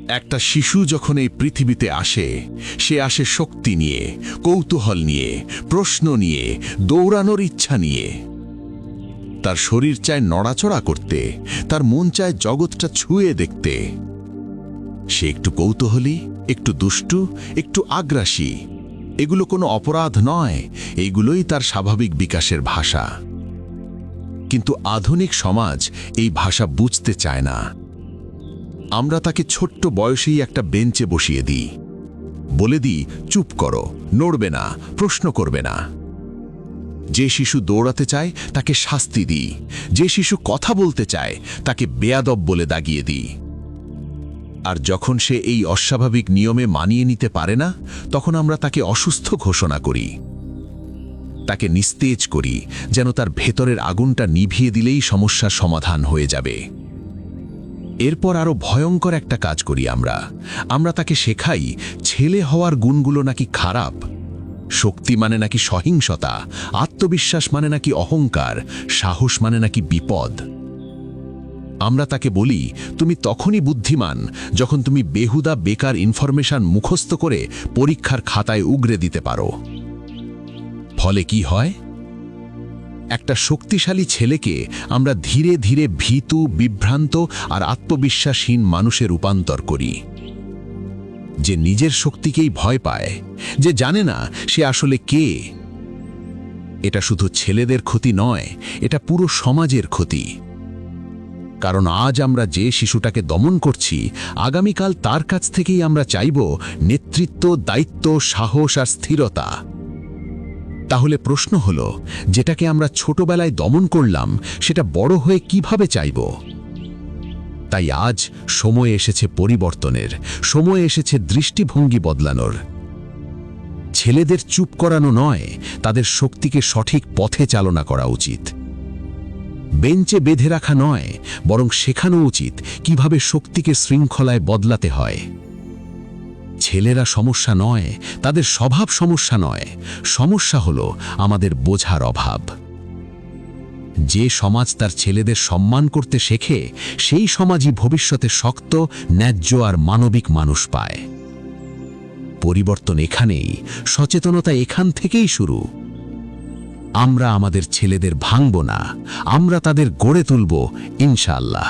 একটা শিশু যখন এই পৃথিবীতে আসে, সে আসে শক্তি নিয়ে, কৌতূহল নিয়ে, প্রশ্ন নিয়ে, দৌড়ানোর ইচ্ছা নিয়ে। তার শরীর চায় নড়াচড়া করতে, তার মন চায় জগৎটা ছুঁয়ে দেখতে। সে একটু কৌতূহলী, একটু দুষ্টু, একটু আগ্রাসী। এগুলো কোনো অপরাধ নয়, এইগুলোই তার স্বাভাবিক বিকাশের ভাষা। কিন্তু আধুনিক সমাজ এই ভাষা বুঝতে চায় না। আমরা তাকে ছোট্ট বয়সেই একটা বেঞ্চে বসিয়ে দিই, বলে দিই চুপ করো, নড়বে না, প্রশ্ন করবে না। যে শিশু দৌড়াতে চায় তাকে শাস্তি দিই, যে শিশু কথা বলতে চায় তাকে বেয়াদব বলে দাগিয়ে দিই। আর যখন সে এই অস্বাভাবিক নিয়মে মানিয়ে নিতে পারে না, তখন আমরা তাকে অসুস্থ ঘোষণা করি, তাকে নিস্তেজ করি, যেন তার ভেতরের আগুনটা নিভিয়ে দিলেই সমস্যার সমাধান হয়ে যাবে। এরপর আরো ভয়ঙ্কর একটা কাজ করি আমরা তাকে শেখাই ছেলে হওয়ার গুণগুলো নাকি খারাপ, শক্তি মানে নাকি সহিংসতা, আত্মবিশ্বাস মানে নাকি অহংকার, সাহস মানে নাকি বিপদ। আমরা তাকে বলি তুমি তখনই বুদ্ধিমান যখন তুমি বেহুদা বেকার ইনফরমেশন মুখস্থ করে পরীক্ষার খাতায় উগরে দিতে পারো। ফলে কি হয়? একটা শক্তিশালী ছেলেকে আমরা ধীরে ধীরে ভীতু, বিভ্রান্ত আর আত্মবিশ্বাসহীন মানুষে রূপান্তর করি, যে নিজের শক্তিকেই ভয় পায়, যে জানে না সে আসলে কে। এটা শুধু ছেলেদের ক্ষতি নয়, এটা পুরো সমাজের ক্ষতি। কারণ আজ আমরা যে শিশুটাকে দমন করছি, আগামীকাল তার কাছ থেকেই আমরা চাইব নেতৃত্ব, দায়িত্ব, সাহস আর স্থিরতা। তাহলে প্রশ্ন হলো, যেটাকে আমরা ছোটবেলায় দমন করলাম সেটা বড় হয়ে কিভাবে চাইব? তাই আজ সময় এসেছে পরিবর্তনের, সময় এসেছে দৃষ্টিভঙ্গি বদলানোর। ছেলেদের চুপ করানো নয়, তাদের শক্তিকে সঠিক পথে চালনা করা উচিত। বেঞ্চে বেঁধে রাখা নয়, বরং শেখানো উচিত কিভাবে শক্তিকে শৃঙ্খলায় বদলাতে হয়। ছেলেরা সমস্যা নয়, তাদের স্বভাব সমস্যা নয়, সমস্যা হলো আমাদের বোঝার অভাব। যে সমাজ তার ছেলেদের সম্মান করতে শেখে, সেই সমাজই ভবিষ্যতে শক্ত, ন্যায্য আর মানবিক মানুষ পায়। পরিবর্তন এখানেই, সচেতনতা এখান থেকেই শুরু। আমরা আমাদের ছেলেদের ভাঙব না, আমরা তাদের গড়ে তুলব ইনশাআল্লাহ।